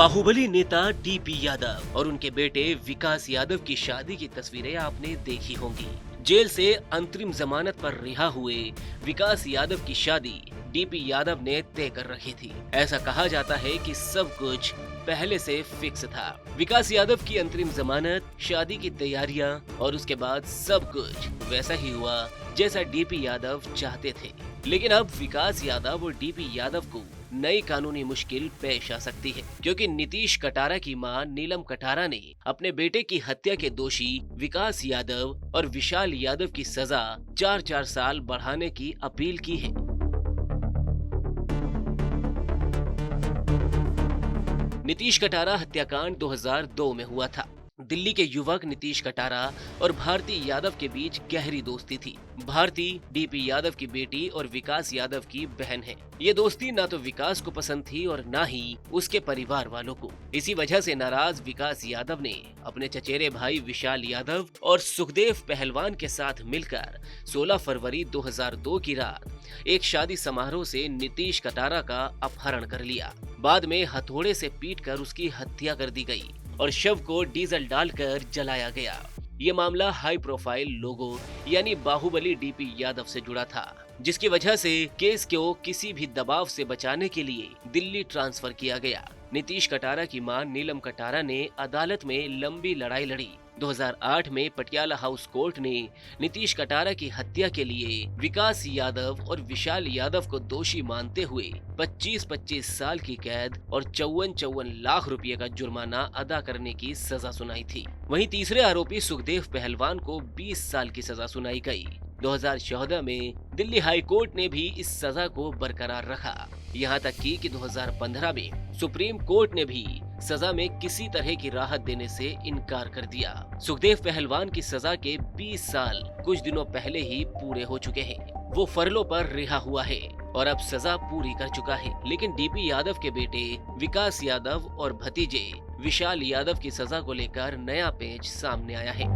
बाहुबली नेता डीपी यादव और उनके बेटे विकास यादव की शादी की तस्वीरें आपने देखी होंगी। जेल से अंतरिम जमानत पर रिहा हुए विकास यादव की शादी डीपी यादव ने तय कर रखी थी। ऐसा कहा जाता है कि सब कुछ पहले से फिक्स था। विकास यादव की अंतरिम जमानत, शादी की तैयारियां और उसके बाद सब कुछ वैसा ही हुआ जैसा डीपी यादव चाहते थे। लेकिन अब विकास यादव और डीपी यादव को नई कानूनी मुश्किल पेश आ सकती है, क्योंकि नीतीश कटारा की मां नीलम कटारा ने अपने बेटे की हत्या के दोषी विकास यादव और विशाल यादव की सजा 4-4 साल बढ़ाने की अपील की है। नीतीश कटारा हत्याकांड 2002 में हुआ था। दिल्ली के युवक नीतीश कटारा और भारती यादव के बीच गहरी दोस्ती थी। भारती डीपी यादव की बेटी और विकास यादव की बहन है। ये दोस्ती ना तो विकास को पसंद थी और ना ही उसके परिवार वालों को। इसी वजह से नाराज विकास यादव ने अपने चचेरे भाई विशाल यादव और सुखदेव पहलवान के साथ मिलकर 16 फरवरी 2002 की रात एक शादी समारोह से नीतीश कटारा का अपहरण कर लिया। बाद में हथौड़े से पीटकर उसकी हत्या कर दी गई और शव को डीजल डालकर जलाया गया। ये मामला हाई प्रोफाइल लोगों यानी बाहुबली डीपी यादव से जुड़ा था, जिसकी वजह से केस को किसी भी दबाव से बचाने के लिए दिल्ली ट्रांसफर किया गया। नीतीश कटारा की मां नीलम कटारा ने अदालत में लंबी लड़ाई लड़ी। 2008 में पटियाला हाउस कोर्ट ने नीतीश कटारा की हत्या के लिए विकास यादव और विशाल यादव को दोषी मानते हुए 25-25 साल की कैद और 54-54 लाख रुपए का जुर्माना अदा करने की सजा सुनाई थी। वहीं तीसरे आरोपी सुखदेव पहलवान को 20 साल की सजा सुनाई गई। 2014 में दिल्ली हाई कोर्ट ने भी इस सजा को बरकरार रखा। यहाँ तक कि 2015 में सुप्रीम कोर्ट ने भी सजा में किसी तरह की राहत देने से इनकार कर दिया। सुखदेव पहलवान की सजा के 20 साल कुछ दिनों पहले ही पूरे हो चुके हैं। वो फरलों पर रिहा हुआ है और अब सजा पूरी कर चुका है। लेकिन डीपी यादव के बेटे विकास यादव और भतीजे विशाल यादव की सजा को लेकर नया पेच सामने आया है।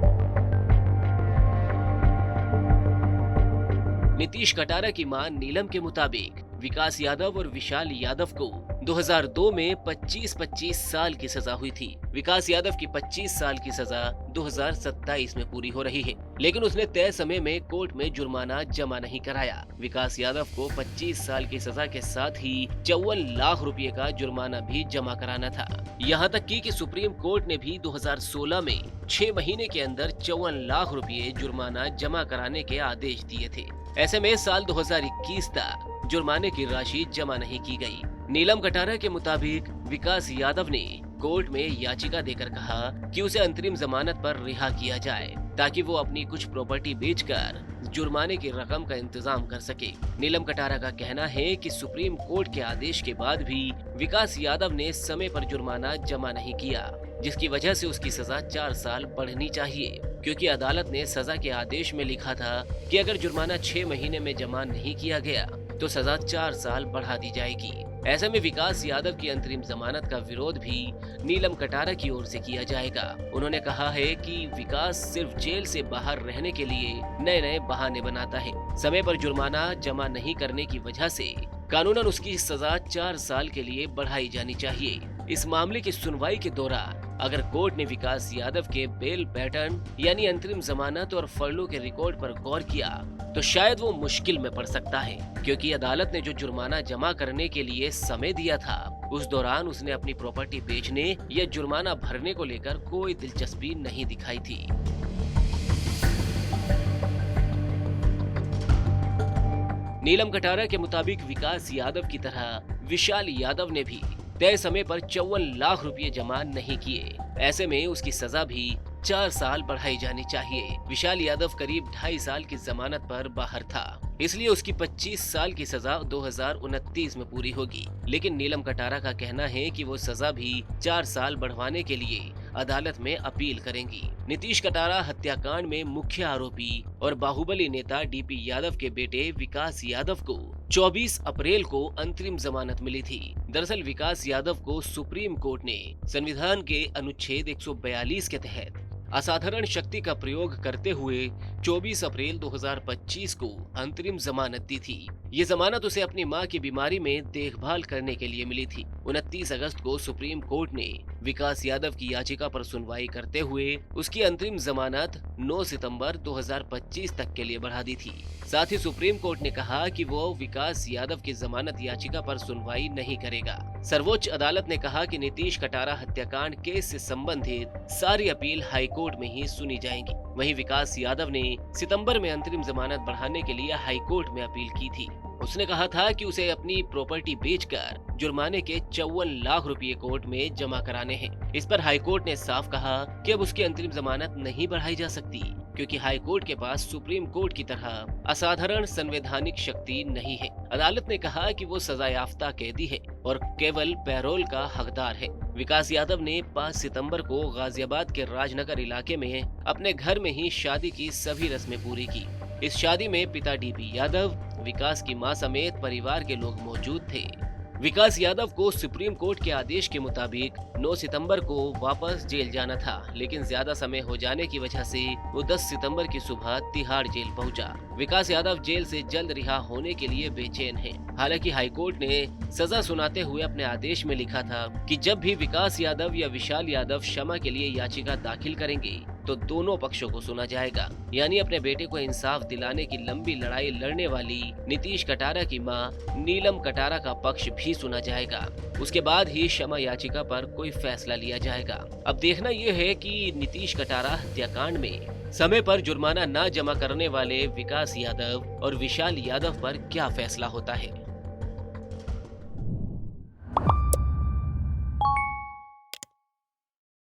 नीतीश कटारा की मां नीलम के मुताबिक विकास यादव और विशाल यादव को 2002 में 25-25 साल की सजा हुई थी। विकास यादव की 25 साल की सजा 2027 में पूरी हो रही है, लेकिन उसने तय समय में कोर्ट में जुर्माना जमा नहीं कराया। विकास यादव को 25 साल की सजा के साथ ही 54 लाख रुपए का जुर्माना भी जमा कराना था। यहाँ तक कि सुप्रीम कोर्ट ने भी 2016 में 6 महीने के अंदर 54 लाख रुपए जुर्माना जमा कराने के आदेश दिए थे। ऐसे में साल 2021 तक जुर्माने की राशि जमा नहीं की गई। नीलम कटारा के मुताबिक विकास यादव ने कोर्ट में याचिका देकर कहा कि उसे अंतरिम जमानत पर रिहा किया जाए, ताकि वो अपनी कुछ प्रॉपर्टी बेचकर जुर्माने की रकम का इंतजाम कर सके। नीलम कटारा का कहना है कि सुप्रीम कोर्ट के आदेश के बाद भी विकास यादव ने समय पर जुर्माना जमा नहीं किया, जिसकी वजह से उसकी सजा 4 साल बढ़नी चाहिए, क्योंकि अदालत ने सजा के आदेश में लिखा था कि अगर जुर्माना 6 महीने में जमा नहीं किया गया तो सजा 4 साल बढ़ा दी जाएगी। ऐसे में विकास यादव की अंतरिम जमानत का विरोध भी नीलम कटारा की ओर से किया जाएगा। उन्होंने कहा है कि विकास सिर्फ जेल से बाहर रहने के लिए नए नए बहाने बनाता है। समय पर जुर्माना जमा नहीं करने की वजह से कानूनन उसकी सजा 4 साल के लिए बढ़ाई जानी चाहिए। इस मामले की सुनवाई के दौरान अगर कोर्ट ने विकास यादव के बेल पैटर्न यानी अंतरिम जमानत और फरलों के रिकॉर्ड पर गौर किया तो शायद वो मुश्किल में पड़ सकता है, क्योंकि अदालत ने जो जुर्माना जमा करने के लिए समय दिया था उस दौरान उसने अपनी प्रॉपर्टी बेचने या जुर्माना भरने को लेकर कोई दिलचस्पी नहीं दिखाई थी। नीलम कटारा के मुताबिक विकास यादव की तरह विशाल यादव ने भी तय समय पर 54 लाख रुपए जमा नहीं किए। ऐसे में उसकी सजा भी 4 साल बढ़ाई जानी चाहिए। विशाल यादव करीब 2.5 साल की जमानत पर बाहर था, इसलिए उसकी 25 साल की सजा 2029 में पूरी होगी। लेकिन नीलम कटारा का कहना है कि वो सजा भी 4 साल बढ़वाने के लिए अदालत में अपील करेंगी। नीतीश कटारा हत्याकांड में मुख्य आरोपी और बाहुबली नेता डीपी यादव के बेटे विकास यादव को 24 अप्रैल को अंतरिम जमानत मिली थी। दरअसल विकास यादव को सुप्रीम कोर्ट ने संविधान के अनुच्छेद 142 के तहत असाधारण शक्ति का प्रयोग करते हुए 24 अप्रैल 2025 को अंतरिम जमानत दी थी। ये जमानत उसे अपनी मां की बीमारी में देखभाल करने के लिए मिली थी। 29 अगस्त को सुप्रीम कोर्ट ने विकास यादव की याचिका पर सुनवाई करते हुए उसकी अंतरिम जमानत 9 सितंबर 2025 तक के लिए बढ़ा दी थी। साथ ही सुप्रीम कोर्ट ने कहा कि वो विकास यादव की जमानत याचिका पर सुनवाई नहीं करेगा। सर्वोच्च अदालत ने कहा कि नीतीश कटारा हत्याकांड केस से संबंधित सारी अपील हाई कोर्ट में ही सुनी जाएंगी। वहीं विकास यादव ने सितंबर में अंतरिम जमानत बढ़ाने के लिए हाई कोर्ट में अपील की थी। उसने कहा था कि उसे अपनी प्रॉपर्टी बेचकर जुर्माने के 54 लाख रुपए कोर्ट में जमा कराने हैं। इस पर हाई कोर्ट ने साफ कहा कि अब उसकी अंतरिम जमानत नहीं बढ़ाई जा सकती, क्योंकि हाई कोर्ट के पास सुप्रीम कोर्ट की तरह असाधारण संवैधानिक शक्ति नहीं है। अदालत ने कहा कि वो सजायाफ्ता कैदी है और केवल पैरोल का हकदार है। विकास यादव ने 5 सितंबर को गाजियाबाद के राजनगर इलाके में अपने घर में ही शादी की सभी रस्में पूरी की। इस शादी में पिता डीपी यादव, विकास की मां समेत परिवार के लोग मौजूद थे। विकास यादव को सुप्रीम कोर्ट के आदेश के मुताबिक 9 सितंबर को वापस जेल जाना था, लेकिन ज्यादा समय हो जाने की वजह से वो 10 सितंबर की सुबह तिहाड़ जेल पहुंचा। विकास यादव जेल से जल्द रिहा होने के लिए बेचैन हैं। हालांकि हाईकोर्ट ने सजा सुनाते हुए अपने आदेश में लिखा था कि जब भी विकास यादव या विशाल यादव क्षमा के लिए याचिका दाखिल करेंगे तो दोनों पक्षों को सुना जाएगा। यानी अपने बेटे को इंसाफ दिलाने की लंबी लड़ाई लड़ने वाली नीतीश कटारा की मां नीलम कटारा का पक्ष भी सुना जाएगा। उसके बाद ही क्षमा याचिका पर कोई फैसला लिया जाएगा। अब देखना यह है कि नीतीश कटारा हत्याकांड में समय पर जुर्माना न जमा करने वाले विकास यादव और विशाल यादव पर क्या फैसला होता है।